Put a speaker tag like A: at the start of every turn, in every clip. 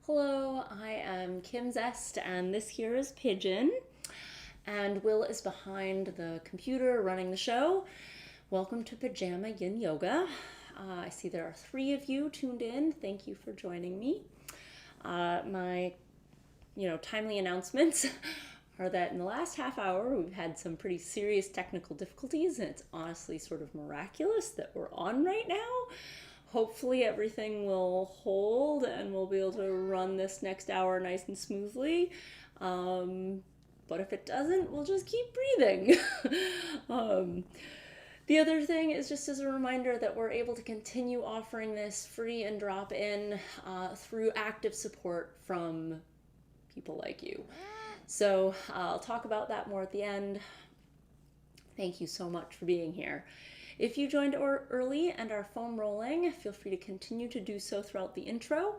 A: Hello, I am Kym Zest, and this here is Pigeon. And Will is behind the computer running the show. Welcome to Pajama Yin Yoga. I see there are 3 of you tuned in. Thank you for joining me. My timely announcements are that in the last half hour we've had some pretty serious technical difficulties, and it's honestly sort of miraculous that we're on right now. Hopefully everything will hold and we'll be able to run this next hour nice and smoothly. But if it doesn't, we'll just keep breathing. The other thing is just as a reminder that we're able to continue offering this free and drop in through active support from people like you. So I'll talk about that more at the end. Thank you so much for being here. If you joined early and are foam rolling, feel free to continue to do so throughout the intro.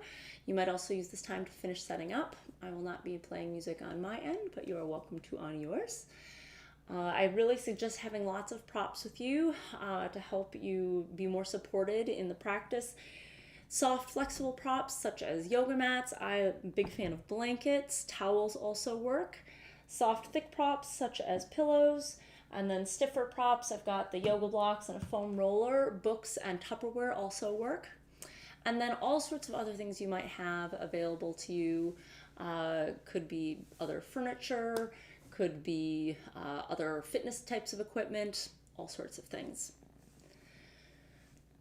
A: You might also use this time to finish setting up. I will not be playing music on my end, but you are welcome to on yours. I really suggest having lots of props with you to help you be more supported in the practice. Soft, flexible props such as yoga mats. I'm a big fan of blankets. Towels also work. Soft, thick props such as pillows. And then stiffer props, I've got the yoga blocks and a foam roller. Books and Tupperware also work. And then all sorts of other things you might have available to you. Could be other furniture, could be other fitness types of equipment, all sorts of things.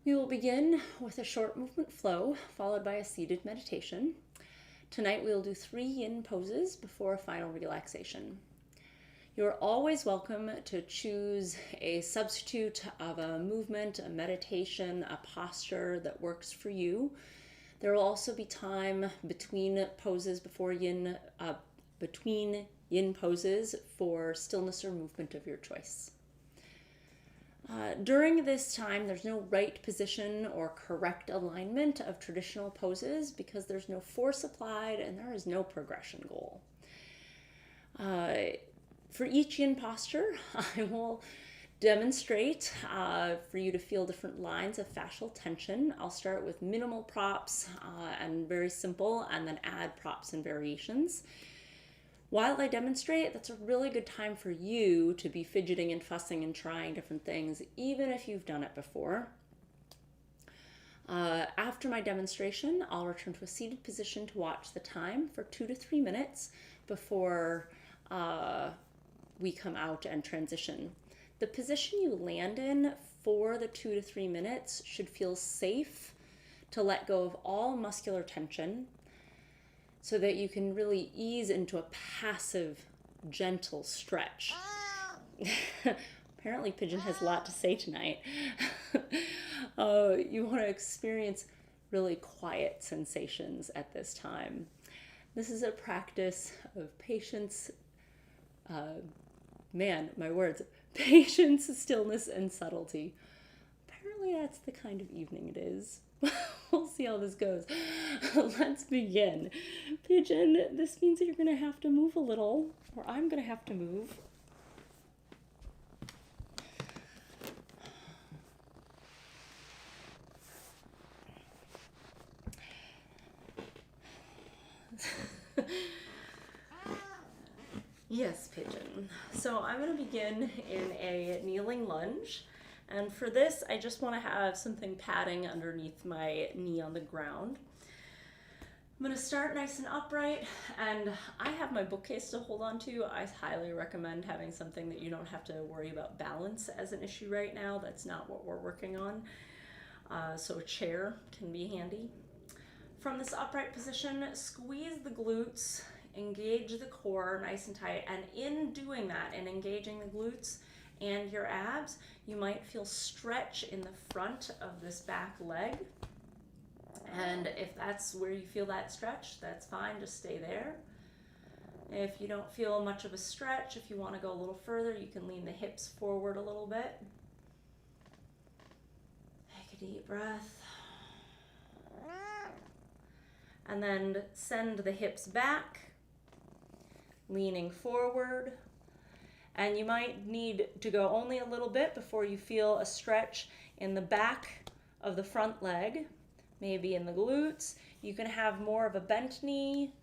A: We will begin with a short movement flow, followed by a seated meditation. Tonight we will do 3 yin poses before a final relaxation. You're always welcome to choose a substitute of a movement, a meditation, a posture that works for you. There will also be time between poses between yin poses for stillness or movement of your choice. During this time, there's no right position or correct alignment of traditional poses because there's no force applied and there is no progression goal. For each yin posture, I will demonstrate for you to feel different lines of fascial tension. I'll start with minimal props and very simple, and then add props and variations. While I demonstrate, that's a really good time for you to be fidgeting and fussing and trying different things, even if you've done it before. After my demonstration, I'll return to a seated position to watch the time for 2 to 3 minutes before we come out and transition. The position you land in for the 2 to 3 minutes should feel safe to let go of all muscular tension so that you can really ease into a passive, gentle stretch. Apparently Pigeon has a lot to say tonight. You want to experience really quiet sensations at this time. This is a practice of patience, patience, stillness, and subtlety. Apparently that's the kind of evening it is. We'll see how this goes. Let's begin. Pigeon, this means that you're going to have to move a little, or I'm going to have to move. Yes, Pigeon. So I'm going to begin in a kneeling lunge. And for this, I just want to have something padding underneath my knee on the ground. I'm going to start nice and upright, and I have my bookcase to hold on to. I highly recommend having something that you don't have to worry about balance as an issue right now. That's not what we're working on. So a chair can be handy. From this upright position, squeeze the glutes, engage the core nice and tight, and in doing that, in engaging the glutes and your abs, you might feel stretch in the front of this back leg. And if that's where you feel that stretch, that's fine, just stay there. If you don't feel much of a stretch, if you want to go a little further, you can lean the hips forward a little bit. Take a deep breath. And then send the hips back, leaning forward. And you might need to go only a little bit before you feel a stretch in the back of the front leg. maybe in the glutes. You can have more of a bent knee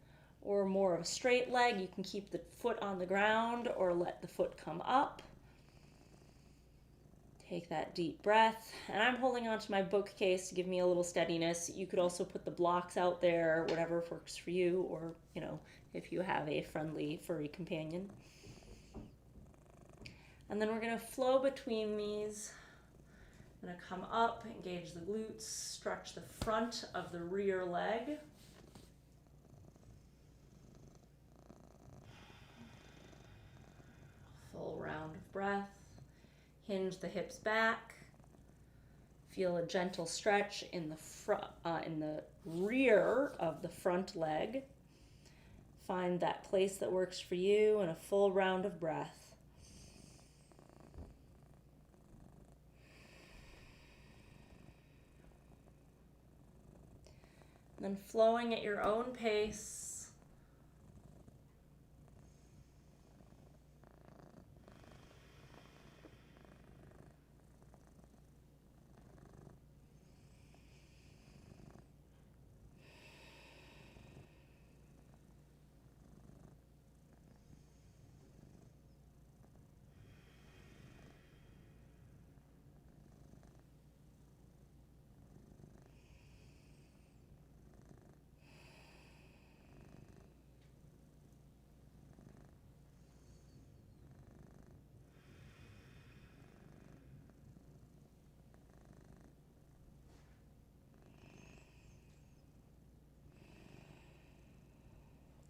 A: or more of a straight leg. You can keep the foot on the ground or let the foot come up. Take that deep breath. And I'm holding onto my bookcase to give me a little steadiness. You could also put the blocks out there, whatever works for you, or, if you have a friendly furry companion. And then we're going to flow between these. I'm going to come up, engage the glutes, stretch the front of the rear leg. Full round of breath. Hinge the hips back. Feel a gentle stretch in the rear of the front leg. Find that place that works for you, and a full round of breath. And then flowing at your own pace.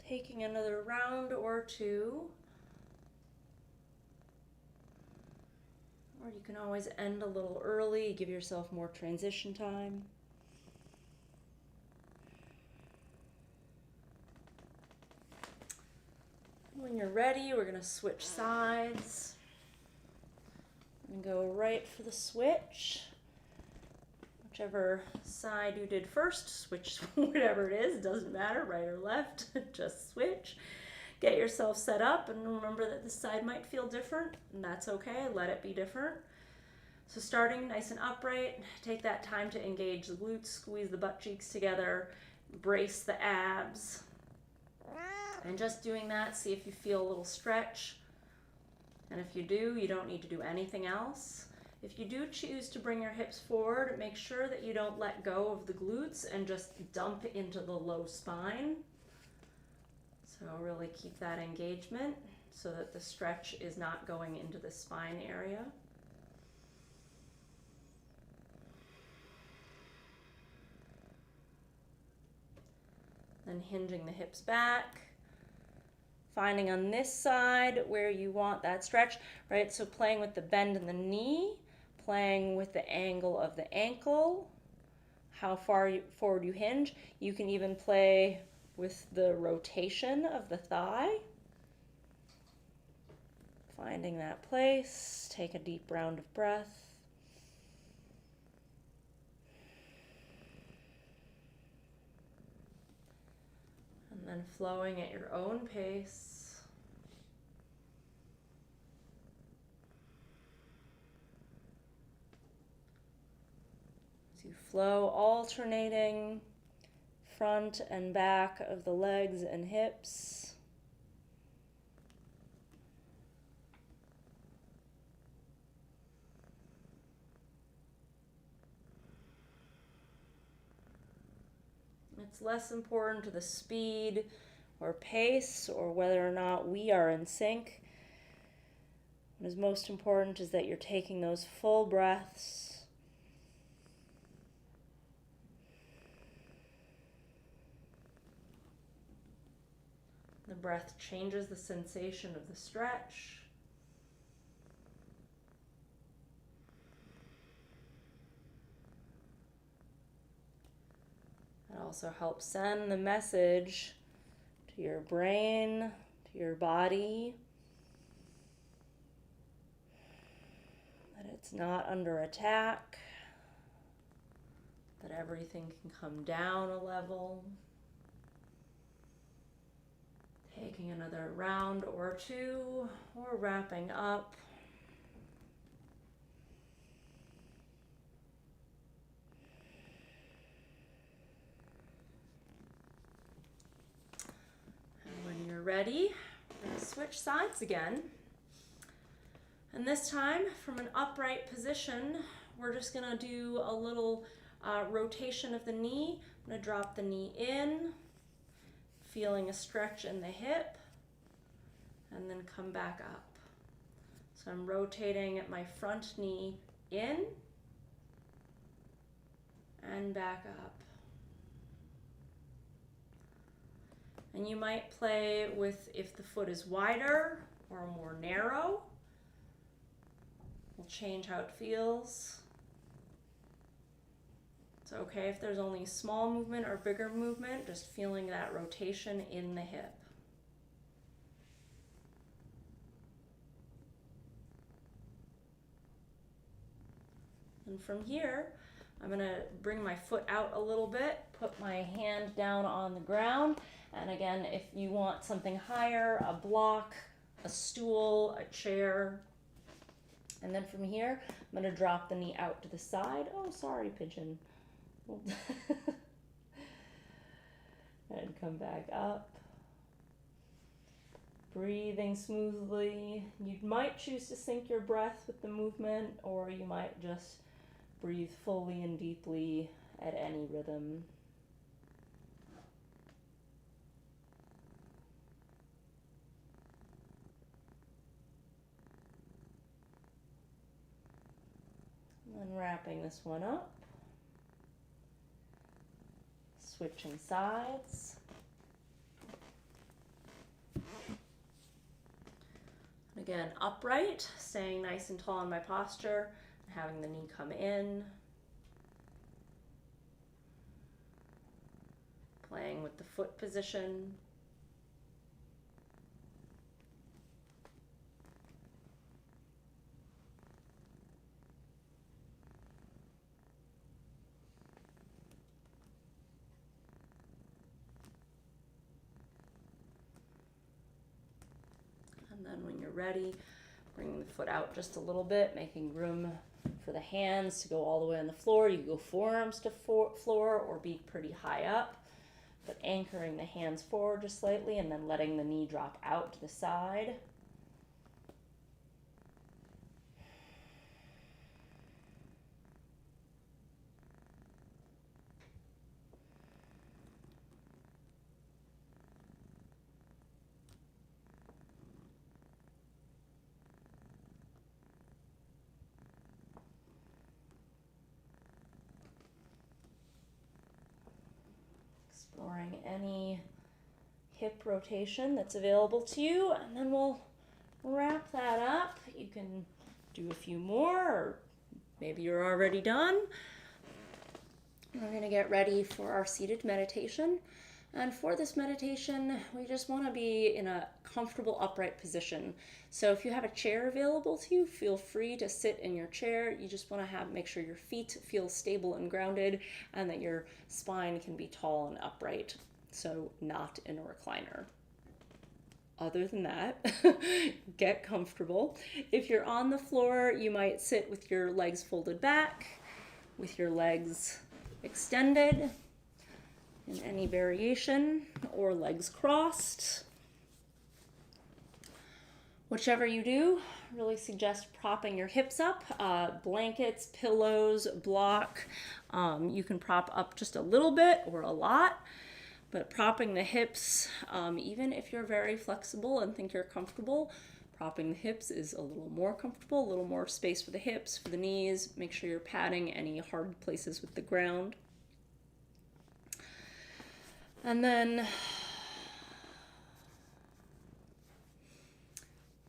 A: Taking another round or two. Or you can always end a little early, give yourself more transition time. When you're ready, we're going to switch sides. And go right for the switch. Whichever side you did first, switch whatever it is, doesn't matter, right or left, just switch. Get yourself set up, and remember that this side might feel different, and that's okay, let it be different. So starting nice and upright, take that time to engage the glutes, squeeze the butt cheeks together, brace the abs. And just doing that, see if you feel a little stretch. And if you do, you don't need to do anything else. If you do choose to bring your hips forward, make sure that you don't let go of the glutes and just dump into the low spine. So really keep that engagement so that the stretch is not going into the spine area. Then hinging the hips back. Finding on this side where you want that stretch, right? So playing with the bend in the knee, playing with the angle of the ankle, how far forward you hinge. You can even play with the rotation of the thigh. Finding that place, take a deep round of breath. And then flowing at your own pace. As you flow, alternating front and back of the legs and hips. It's less important to the speed or pace or whether or not we are in sync. What is most important is that you're taking those full breaths. The breath changes the sensation of the stretch. It also helps send the message to your brain, to your body, that it's not under attack, that everything can come down a level. Taking another round or two, or wrapping up. ready, we're going to switch sides again. And this time, from an upright position, we're just going to do a little rotation of the knee. I'm going to drop the knee in, feeling a stretch in the hip, and then come back up. So I'm rotating my front knee in and back up. And you might play with if the foot is wider or more narrow. We'll change how it feels. It's okay if there's only small movement or bigger movement, just feeling that rotation in the hip. And from here, I'm going to bring my foot out a little bit, put my hand down on the ground. And again, if you want something higher, a block, a stool, a chair. And then from here, I'm going to drop the knee out to the side. Oh, sorry, pigeon. And come back up. Breathing smoothly. You might choose to sync your breath with the movement, or you might just breathe fully and deeply at any rhythm. And then wrapping this one up. Switching sides. Again, upright, staying nice and tall in my posture, having the knee come in. Playing with the foot position. And then when you're ready, bring the foot out just a little bit, making room for the hands to go all the way on the floor. You can go forearms to floor or be pretty high up, but anchoring the hands forward just slightly and then letting the knee drop out to the side. Exploring any hip rotation that's available to you, and then we'll wrap that up. You can do a few more, or maybe you're already done. We're going to get ready for our seated meditation. And for this meditation, we just want to be in a comfortable upright position. So if you have a chair available to you, feel free to sit in your chair. You just want to make sure your feet feel stable and grounded, and that your spine can be tall and upright. So not in a recliner. Other than that, get comfortable. If you're on the floor, you might sit with your legs folded back, with your legs extended in any variation, or legs crossed. Whichever you do, really suggest propping your hips up. Blankets, pillows, block. You can prop up just a little bit or a lot, but propping the hips, even if you're very flexible and think you're comfortable, propping the hips is a little more comfortable, a little more space for the hips, for the knees. Make sure you're padding any hard places with the ground. And then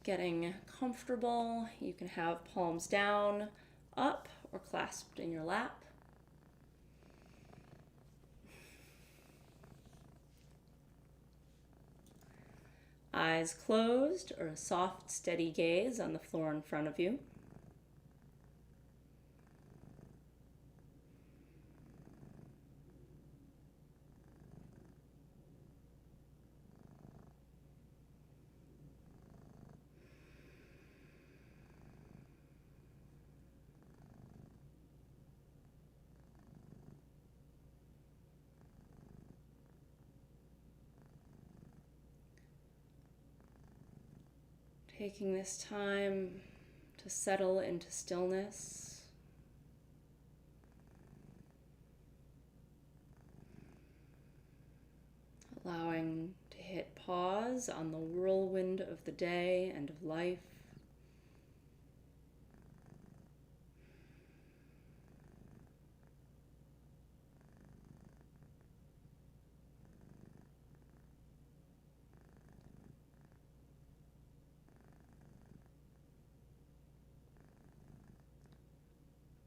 A: getting comfortable, you can have palms down, up, or clasped in your lap. Eyes closed, or a soft, steady gaze on the floor in front of you. Taking this time to settle into stillness. Allowing to hit pause on the whirlwind of the day and of life.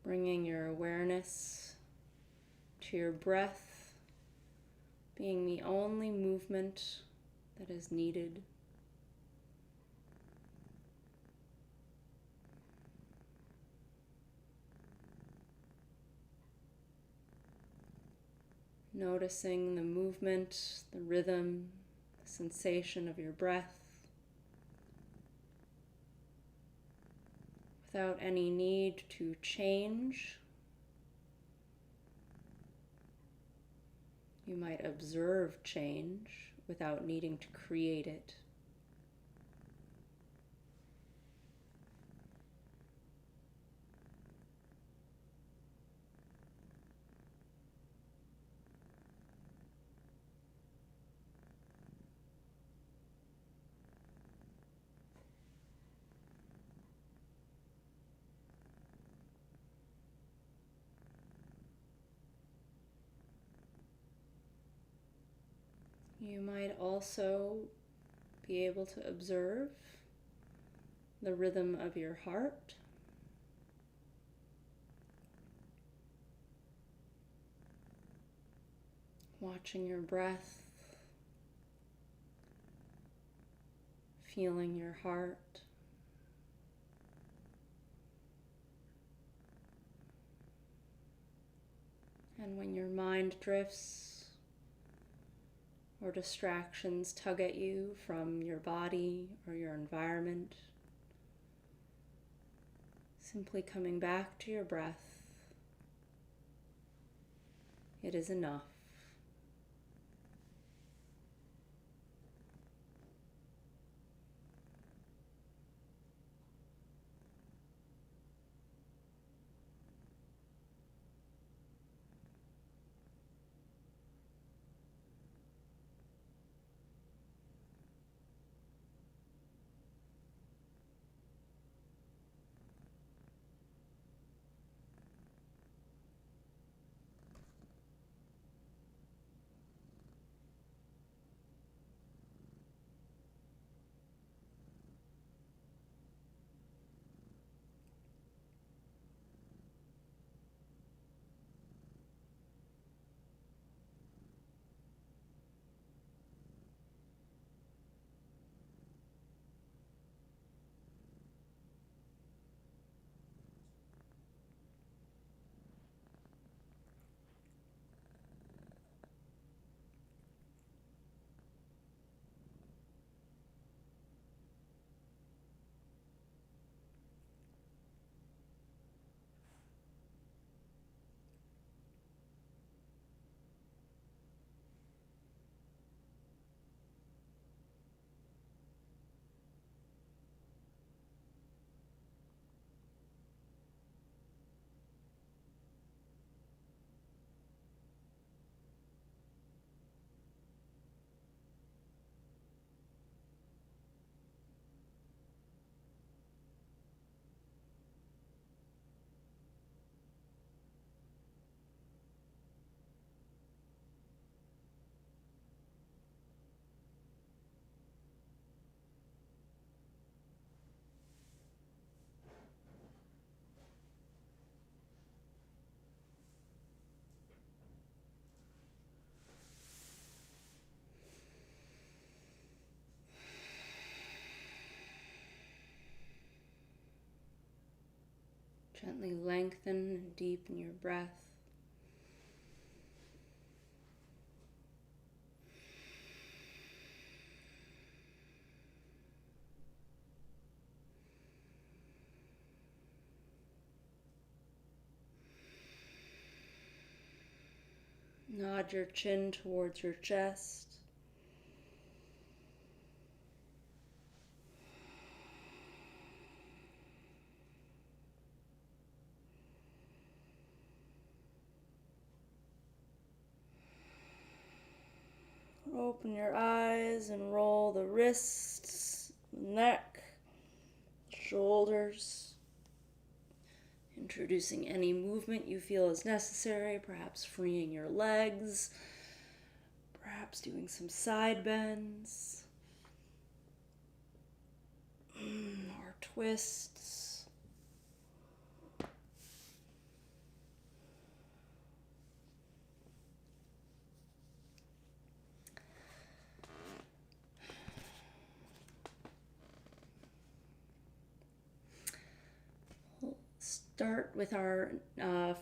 A: Bringing your awareness to your breath, being the only movement that is needed. Noticing the movement, the rhythm, the sensation of your breath, without any need to change. You might observe change without needing to create it. You might also be able to observe the rhythm of your heart. Watching your breath, feeling your heart. And when your mind drifts, or distractions tug at you from your body or your environment, simply coming back to your breath. It is enough. Gently lengthen and deepen your breath. Nod your chin towards your chest. Open your eyes and roll the wrists, neck, shoulders. Introducing any movement you feel is necessary, perhaps freeing your legs, perhaps doing some side bends or twists. Start with our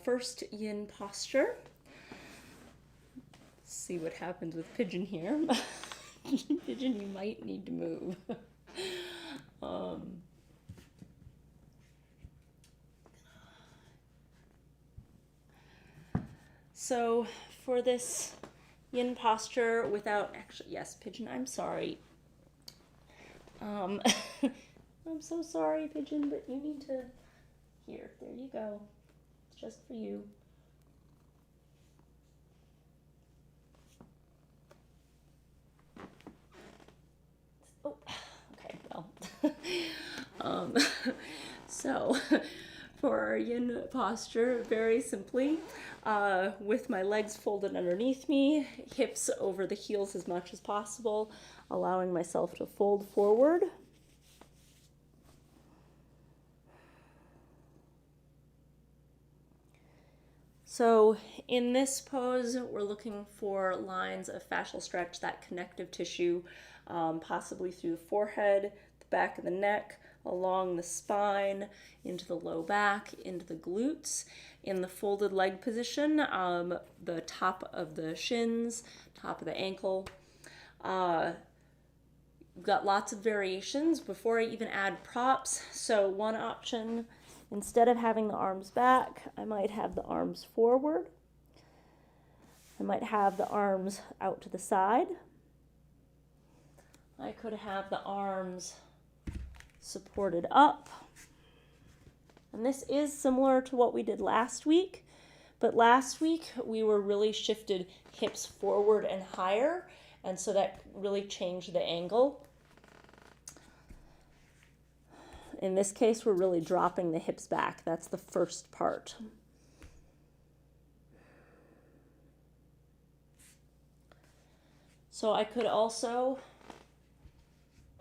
A: first yin posture. See what happens with pigeon here. Pigeon, you might need to move. So for this yin posture yes, pigeon, I'm sorry. I'm so sorry, pigeon, but you need to, here, there you go. It's just for you. Oh, okay, well. So for our yin posture, very simply, with my legs folded underneath me, hips over the heels as much as possible, allowing myself to fold forward. So in this pose, we're looking for lines of fascial stretch, that connective tissue, possibly through the forehead, the back of the neck, along the spine, into the low back, into the glutes. In the folded leg position, the top of the shins, top of the ankle. We've got lots of variations before I even add props. So one option, instead of having the arms back, I might have the arms forward. I might have the arms out to the side. I could have the arms supported up. And this is similar to what we did last week, but last week we were really shifted hips forward and higher, and so that really changed the angle. In this case, we're really dropping the hips back. That's the first part. So I could also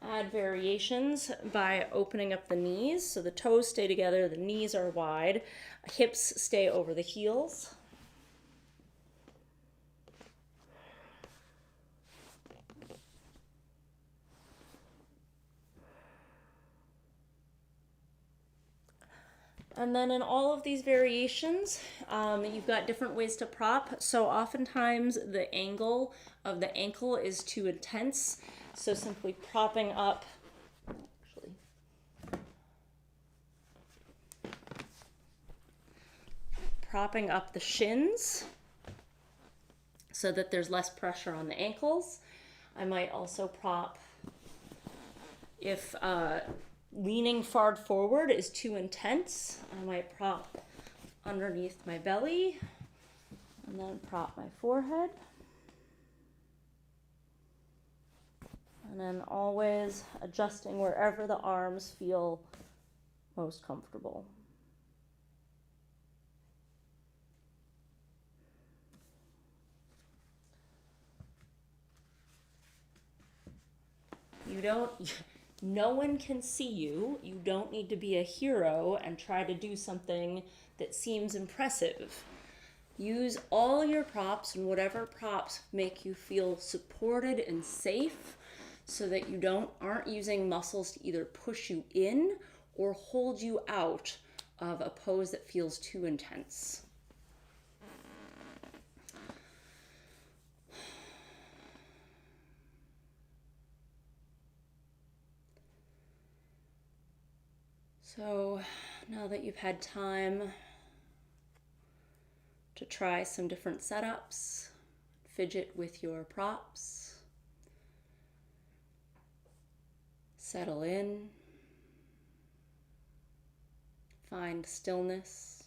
A: add variations by opening up the knees. So the toes stay together, the knees are wide, hips stay over the heels. And then in all of these variations, you've got different ways to prop. So oftentimes the angle of the ankle is too intense. So simply propping up, propping up the shins so that there's less pressure on the ankles. I might also prop, if leaning far forward is too intense, I might prop underneath my belly and then prop my forehead. And then always adjusting wherever the arms feel most comfortable. No one can see you. You don't need to be a hero and try to do something that seems impressive. Use all your props, and whatever props make you feel supported and safe, so that you aren't using muscles to either push you in or hold you out of a pose that feels too intense. So now that you've had time to try some different setups, fidget with your props, settle in, find stillness.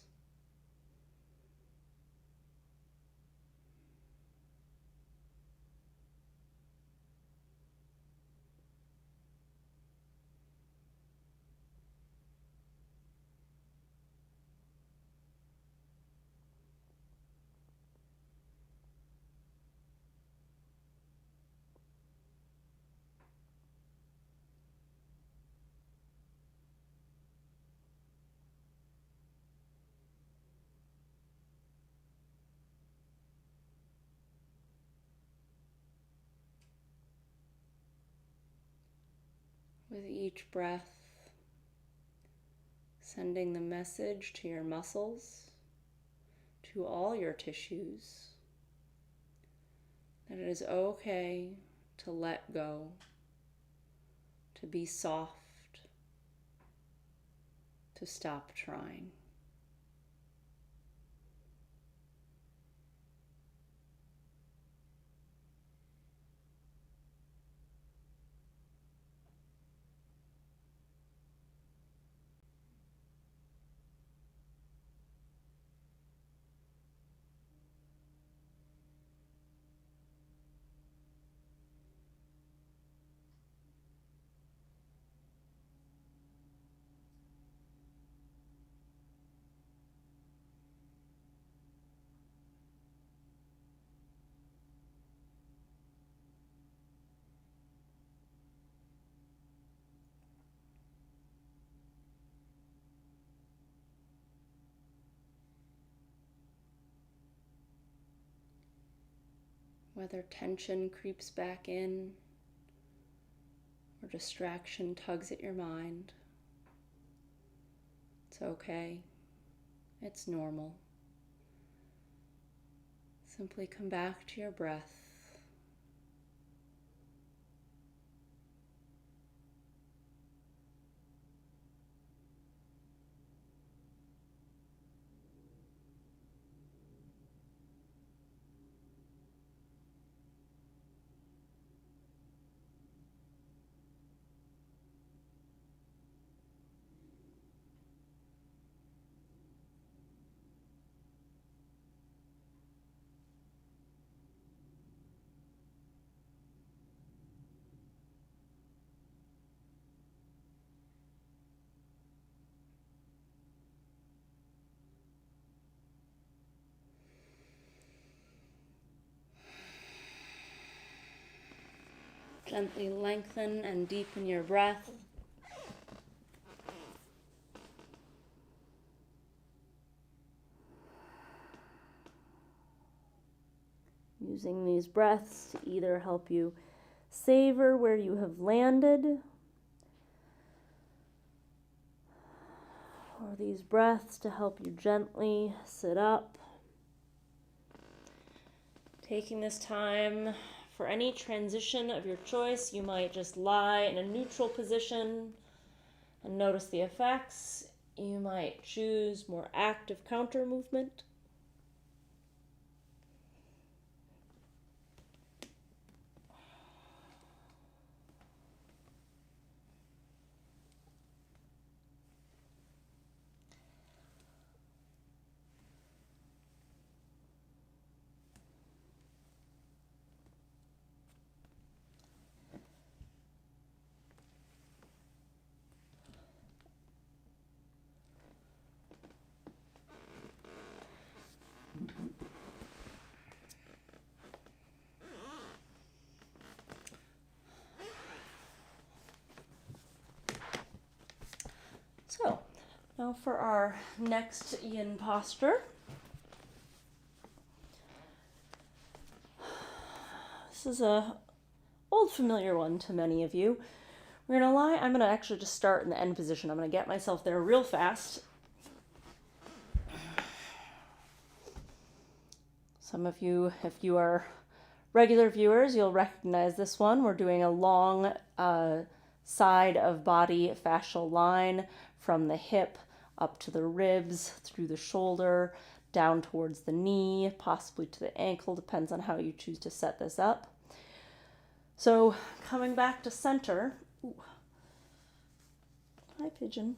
A: With each breath, sending the message to your muscles, to all your tissues, that it is okay to let go, to be soft, to stop trying. Whether tension creeps back in or distraction tugs at your mind, it's okay. It's normal. Simply come back to your breath. Gently lengthen and deepen your breath. Using these breaths to either help you savor where you have landed, or these breaths to help you gently sit up. Taking this time for any transition of your choice, you might just lie in a neutral position and notice the effects. You might choose more active counter movement. So, now for our next yin posture. This is a old familiar one to many of you. We're going to lie. I'm going to actually just start in the end position. I'm going to get myself there real fast. Some of you, if you are regular viewers, you'll recognize this one. We're doing a long side of body fascial line from the hip up to the ribs, through the shoulder, down towards the knee, possibly to the ankle, depends on how you choose to set this up. So coming back to center. Ooh. Hi, pigeon.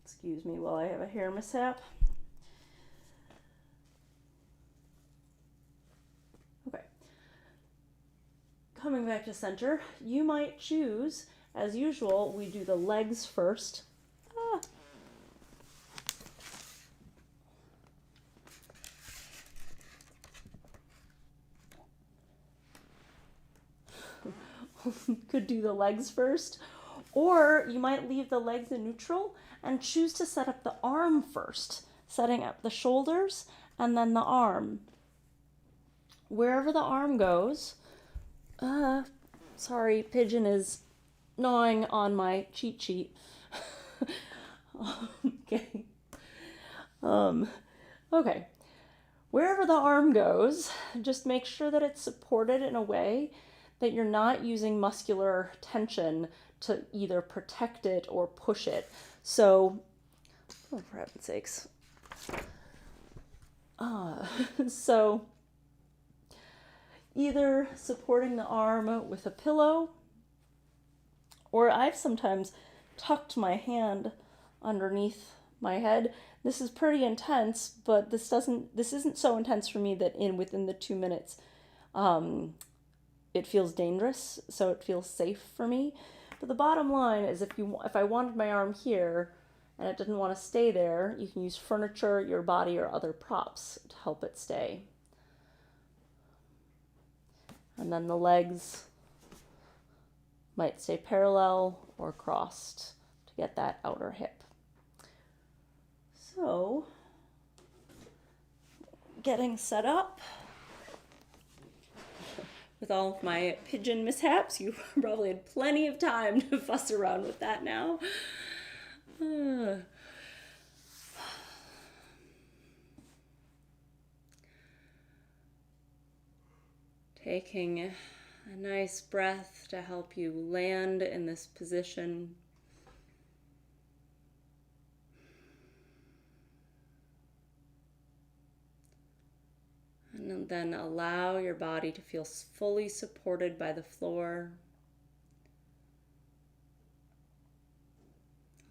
A: Excuse me while I have a hair mishap. Okay. Coming back to center, you might choose, as usual, we do the legs first. Could do the legs first, or you might leave the legs in neutral and choose to set up the arm first, setting up the shoulders and then the arm. Wherever the arm goes, Sorry, Pigeon is gnawing on my cheat sheet. Okay. Okay. Wherever the arm goes, just make sure that it's supported in a way that you're not using muscular tension to either protect it or push it. So, oh, for heaven's sakes. So, either supporting the arm with a pillow, or I've sometimes tucked my hand underneath my head. This is pretty intense, but this isn't so intense for me that within the 2 minutes it feels dangerous, so it feels safe for me. But the bottom line is if I wanted my arm here and it didn't want to stay there, you can use furniture, your body, or other props to help it stay. And then the legs might stay parallel or crossed to get that outer hip. So, getting set up. With all of my pigeon mishaps, you probably had plenty of time to fuss around with that now. Taking a nice breath to help you land in this position. And then allow your body to feel fully supported by the floor.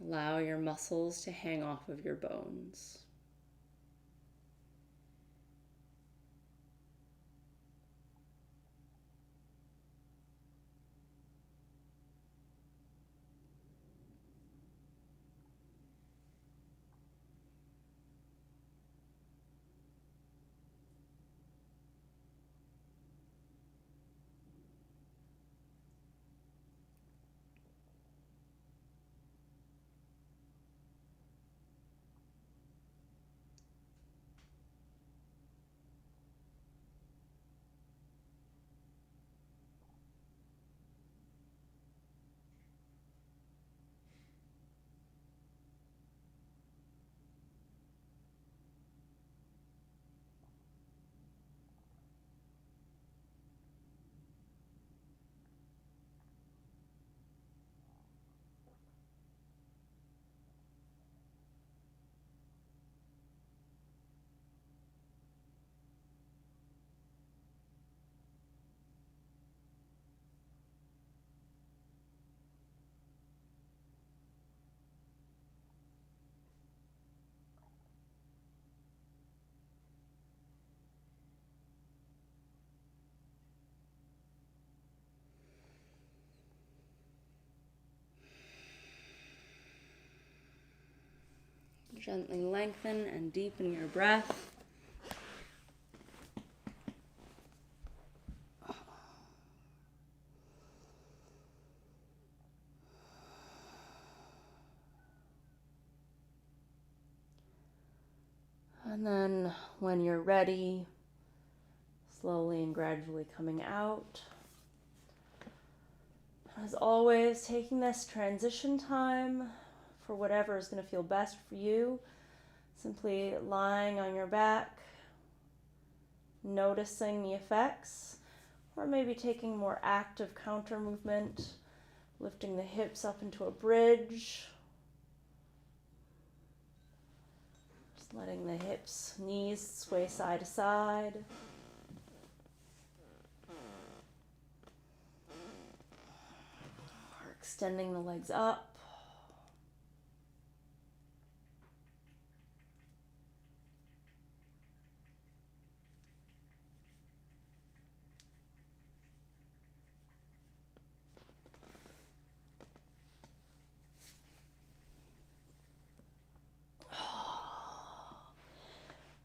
A: Allow your muscles to hang off of your bones. Gently lengthen and deepen your breath. And then when you're ready, slowly and gradually coming out. As always, taking this transition time for whatever is going to feel best for you. Simply lying on your back, noticing the effects, or maybe taking more active counter movement, lifting the hips up into a bridge. Just letting the hips, knees sway side to side. Or extending the legs up.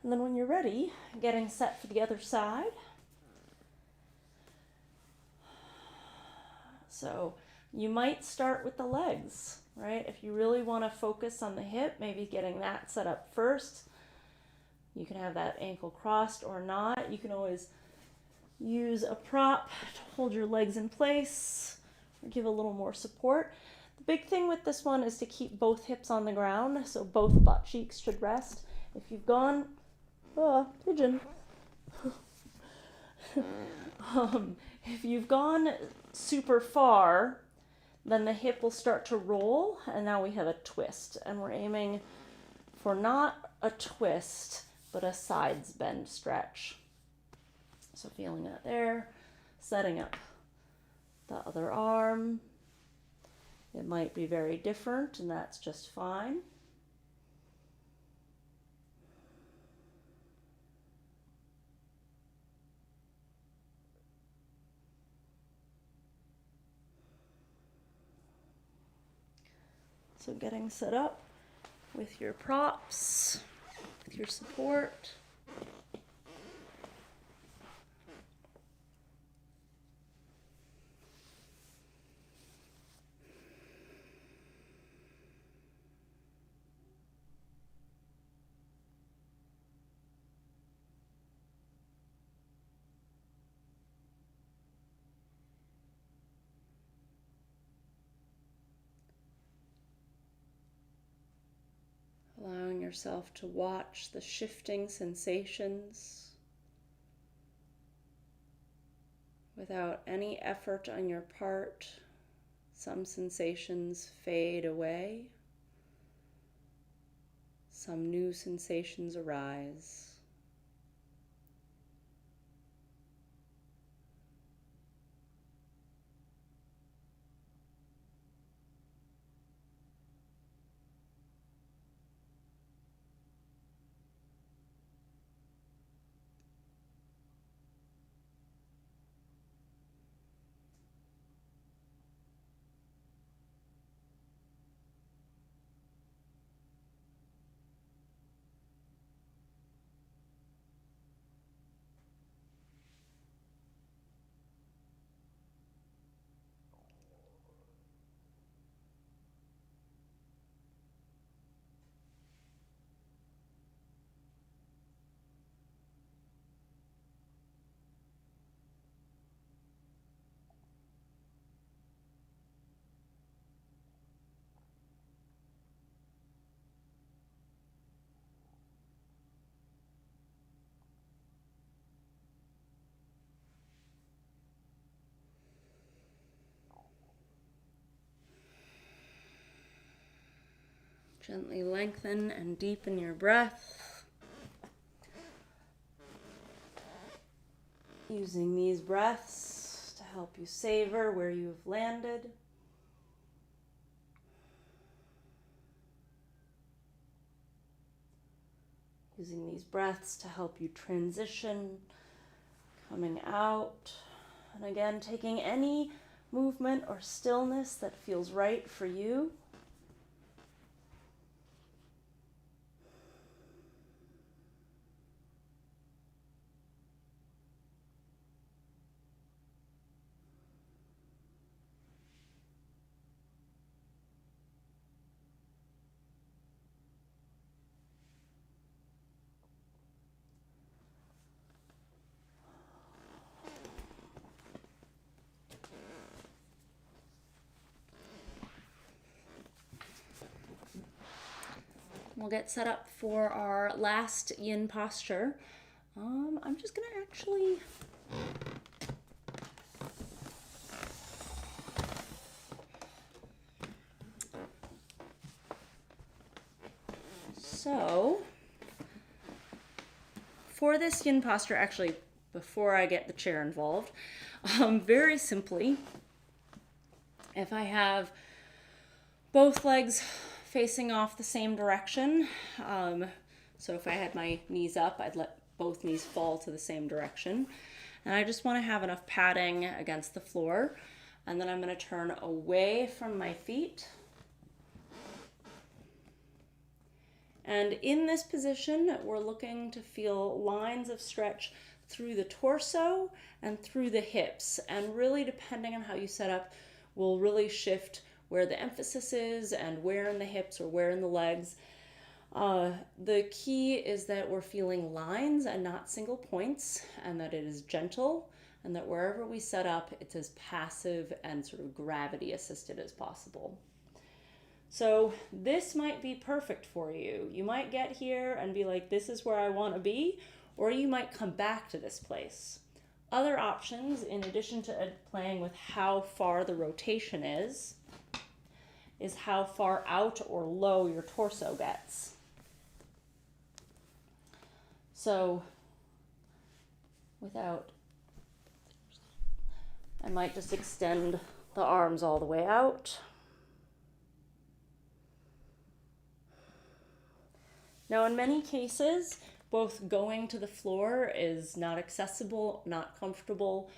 A: And then when you're ready, getting set for the other side. So you might start with the legs, right? If you really want to focus on the hip, maybe getting that set up first. You can have that ankle crossed or not. You can always use a prop to hold your legs in place or give a little more support. The big thing with this one is to keep both hips on the ground, so both butt cheeks should rest. If you've gone, pigeon. If you've gone super far, then the hip will start to roll, and now we have a twist. And we're aiming for not a twist, but a sides bend stretch. So feeling that there, setting up the other arm. It might be very different, and that's just fine. So getting set up with your props, with your support. Allowing yourself to watch the shifting sensations without any effort on your part. Some sensations fade away. Some new sensations arise. Gently lengthen and deepen your breath. Using these breaths to help you savor where you have landed. Using these breaths to help you transition, coming out. And again, taking any movement or stillness that feels right for you. We'll get set up for our last yin posture. I'm just going to actually for this yin posture, actually, before I get the chair involved, very simply, if I have both legs facing off the same direction, so if I had my knees up, I'd let both knees fall to the same direction. And I just want to have enough padding against the floor. And then I'm going to turn away from my feet. And in this position, we're looking to feel lines of stretch through the torso and through the hips. And really, depending on how you set up, will really shift where the emphasis is and where in the hips or where in the legs. The key is that we're feeling lines and not single points, and that it is gentle and that wherever we set up, it's as passive and sort of gravity assisted as possible. So this might be perfect for you. You might get here and be like, this is where I want to be, or you might come back to this place. Other options, in addition to playing with how far the rotation is how far out or low your torso gets. So I might just extend the arms all the way out. Now, in many cases, both going to the floor is not accessible, not comfortable.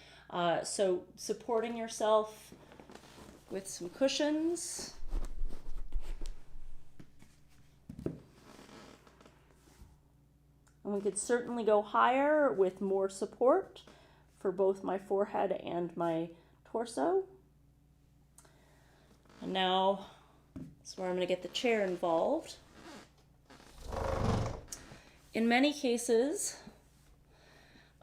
A: So supporting yourself with some cushions. And we could certainly go higher with more support for both my forehead and my torso. And now, that's where I'm going to get the chair involved. In many cases,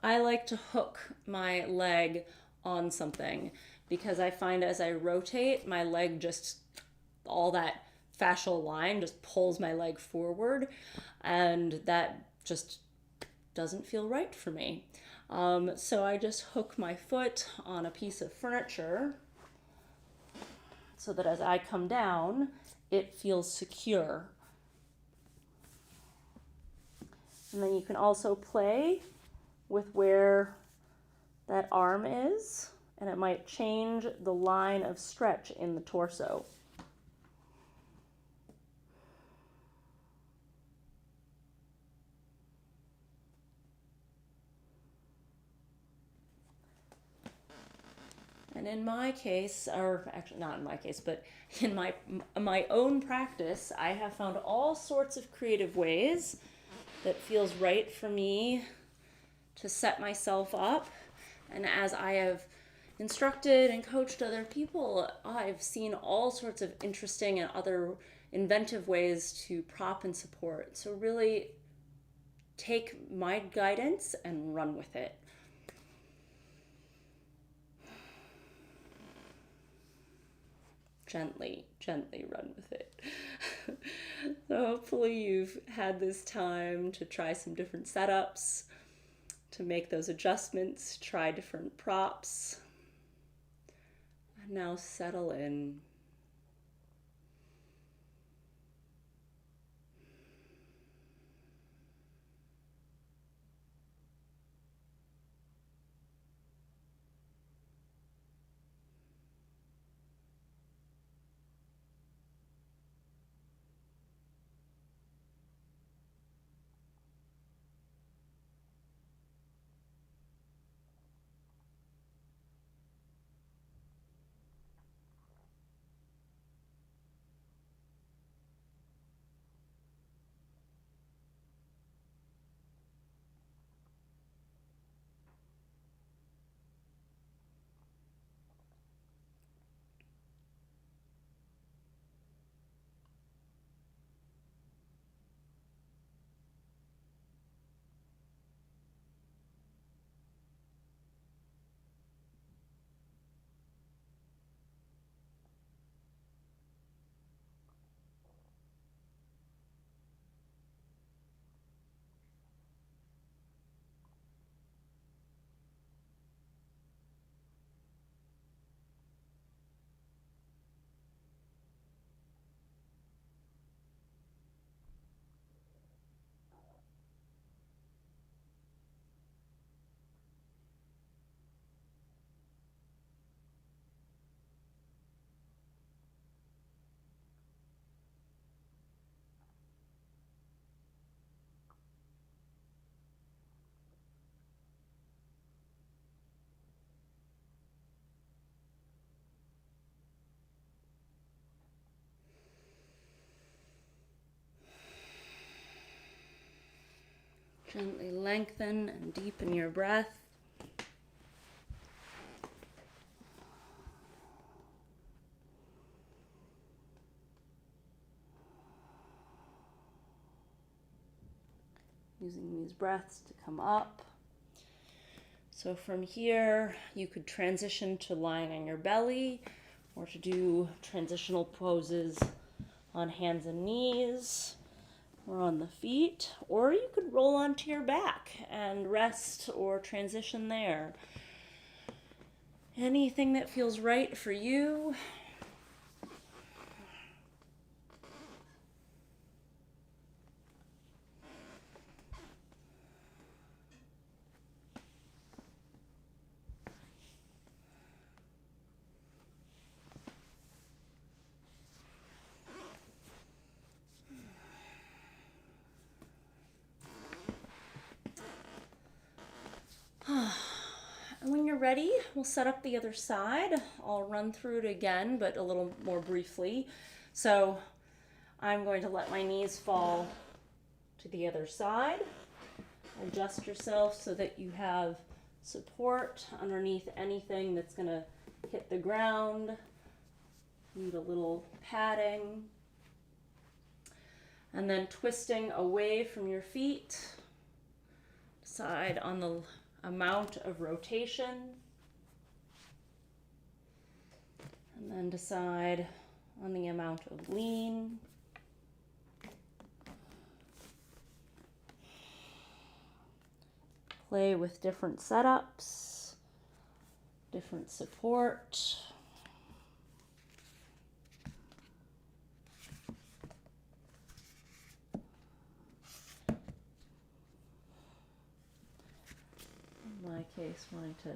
A: I like to hook my leg on something because I find as I rotate, my leg just, all that fascial line just pulls my leg forward, and that just doesn't feel right for me. So I just hook my foot on a piece of furniture so that as I come down, it feels secure. And then you can also play with where that arm is, and it might change the line of stretch in the torso. And in my case, or actually not in my case, but in my own practice, I have found all sorts of creative ways that feels right for me to set myself up. And as I have instructed and coached other people, I've seen all sorts of interesting and other inventive ways to prop and support. So really take my guidance and run with it. Gently run with it. So hopefully you've had this time to try some different setups, to make those adjustments, try different props, and now settle in. Gently lengthen and deepen your breath. Using these breaths to come up. So from here, you could transition to lying on your belly or to do transitional poses on hands and knees or on the feet, or you could roll onto your back and rest or transition there. Anything that feels right for you. And when you're ready, we'll set up the other side. I'll run through it again, but a little more briefly. So I'm going to let my knees fall to the other side. Adjust yourself so that you have support underneath anything that's going to hit the ground. Need a little padding. And then twisting away from your feet. Decide on the amount of rotation. And then decide on the amount of lean. Play with different setups, different support. In my case, wanting to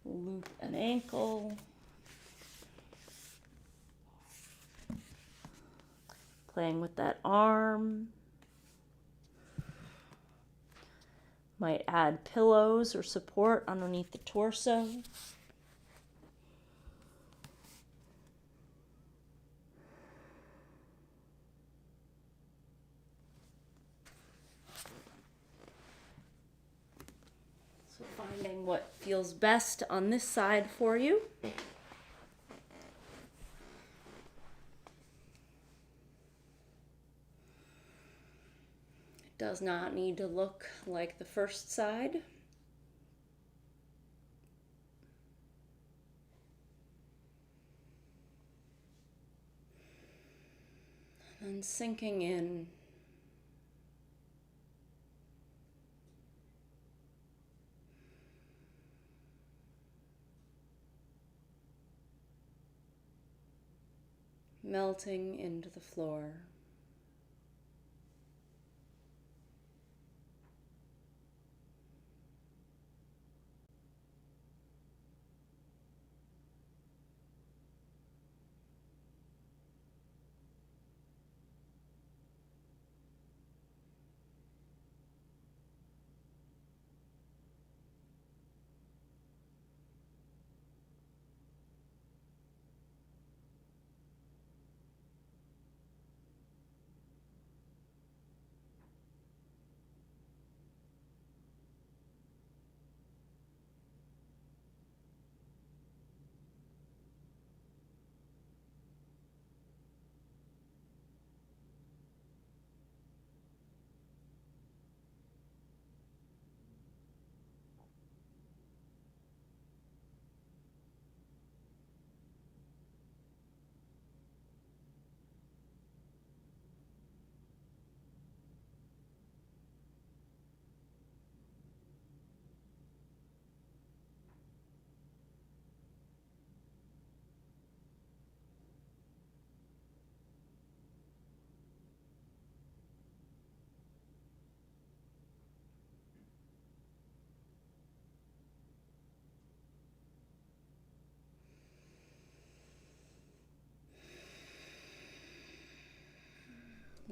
A: loop an ankle. Playing with that arm. Might add pillows or support underneath the torso. So finding what feels best on this side for you. Does not need to look like the first side. And sinking in. Melting into the floor.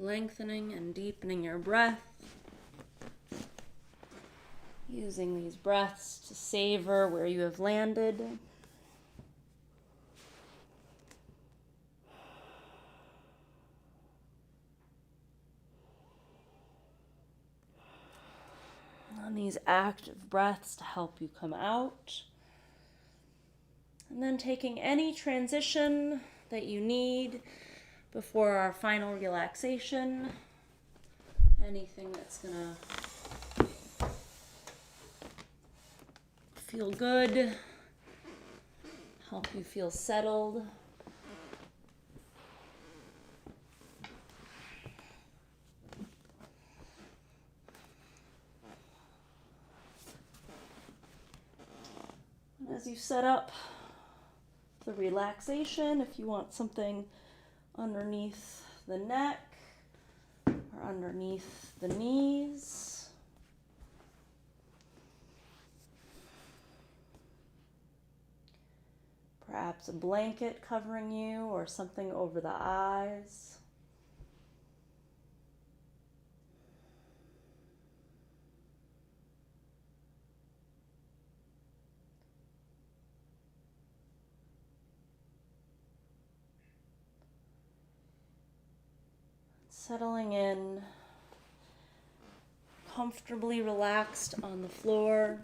A: Lengthening and deepening your breath. Using these breaths to savor where you have landed. On these active breaths to help you come out. And then taking any transition that you need before our final relaxation. Anything that's gonna feel good, help you feel settled. And as you set up the relaxation, if you want something underneath the neck or underneath the knees, perhaps a blanket covering you or something over the eyes. Settling in, comfortably relaxed on the floor.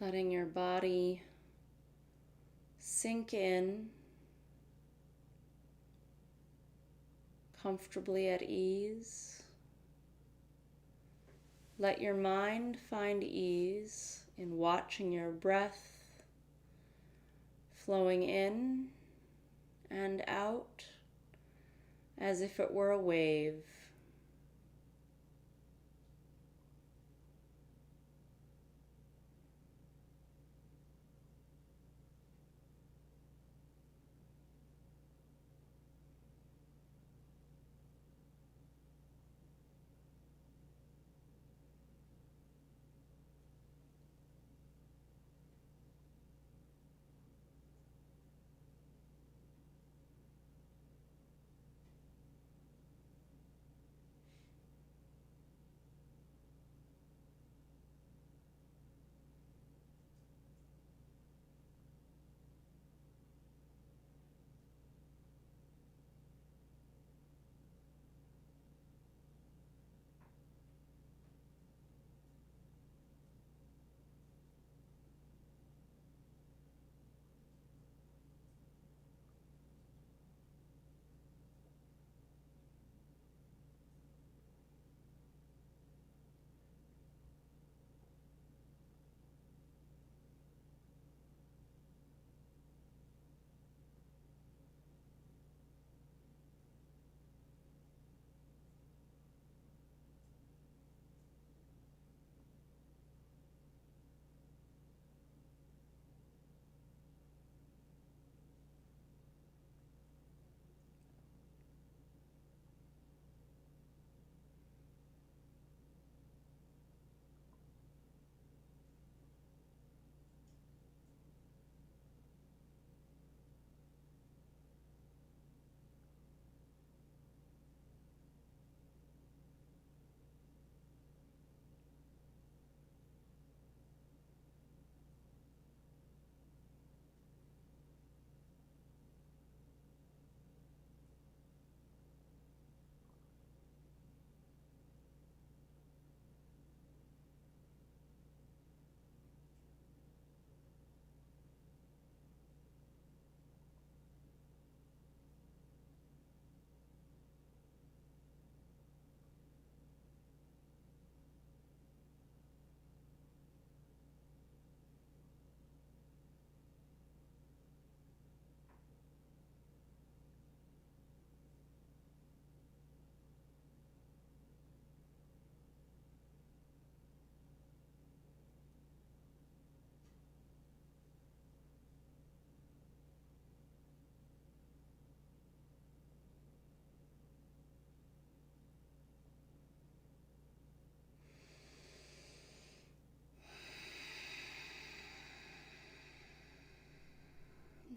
A: Letting your body sink in, comfortably at ease. Let your mind find ease in watching your breath flowing in and out as if it were a wave.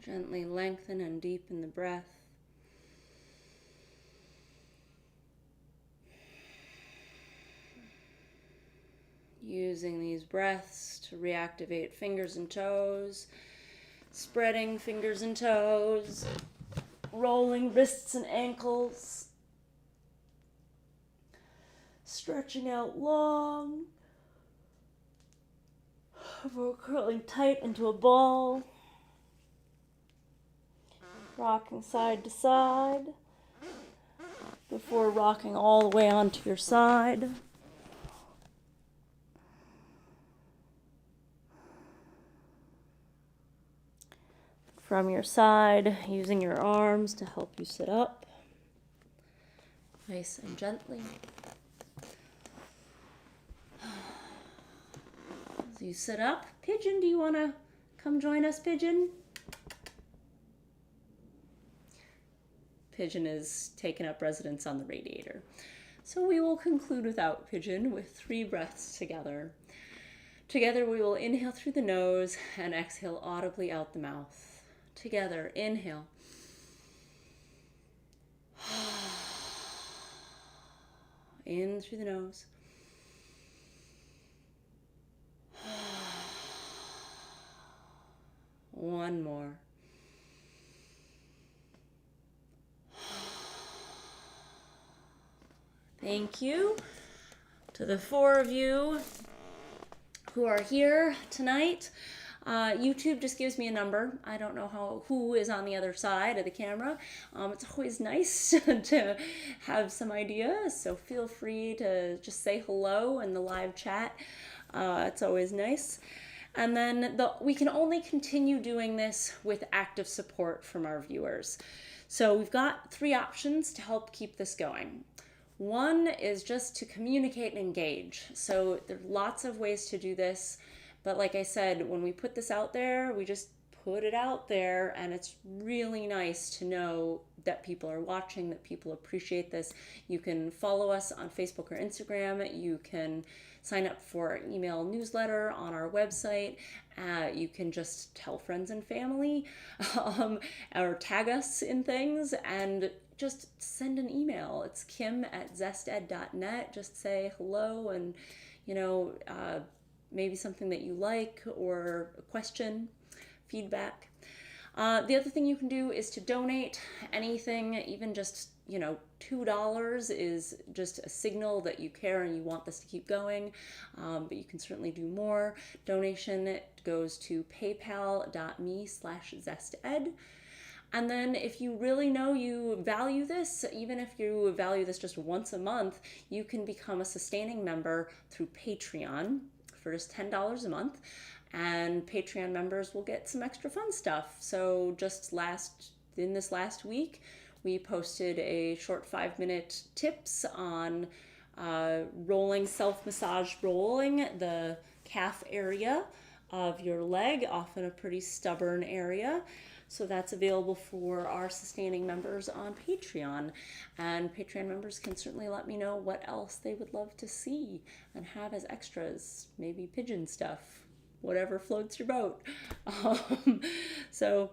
A: Gently lengthen and deepen the breath. Using these breaths to reactivate fingers and toes, spreading fingers and toes, rolling wrists and ankles, stretching out long, before curling tight into a ball, rocking side to side, before rocking all the way onto your side. From your side, using your arms to help you sit up, nice and gently. As you sit up, Pigeon, do you want to come join us, Pigeon? Pigeon is taking up residence on the radiator. So we will conclude without Pigeon with 3 breaths together. Together we will inhale through the nose and exhale audibly out the mouth. Together, inhale. In through the nose. One more. Thank you to the 4 of you who are here tonight. YouTube just gives me a number. I don't know who is on the other side of the camera. It's always nice to have some ideas, so feel free to just say hello in the live chat. It's always nice. And then we can only continue doing this with active support from our viewers. So we've got 3 options to help keep this going. One is just to communicate and engage. So there are lots of ways to do this. But like I said, when we put this out there, we just put it out there, and it's really nice to know that people are watching, that people appreciate this. You can follow us on Facebook or Instagram. You can sign up for our email newsletter on our website. You can just tell friends and family or tag us in things, and just send an email. It's Kym@zested.net. Just say hello and, maybe something that you like or a question, feedback. The other thing you can do is to donate anything, even just, $2 is just a signal that you care and you want this to keep going, but you can certainly do more. Donation goes to paypal.me/zested. And then if you really know you value this, even if you value this just once a month, you can become a sustaining member through Patreon for just $10 a month. And Patreon members will get some extra fun stuff. So in this last week, we posted a short 5-minute tips on rolling, self-massage rolling the calf area of your leg, often a pretty stubborn area. So that's available for our sustaining members on Patreon. And Patreon members can certainly let me know what else they would love to see and have as extras, maybe pigeon stuff, whatever floats your boat. So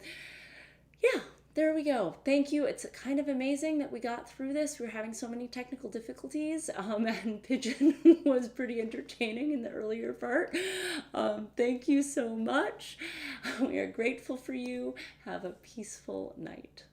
A: yeah, there we go. Thank you. It's kind of amazing that we got through this. We were having so many technical difficulties, and Pigeon was pretty entertaining in the earlier part. Thank you so much. We are grateful for you. Have a peaceful night.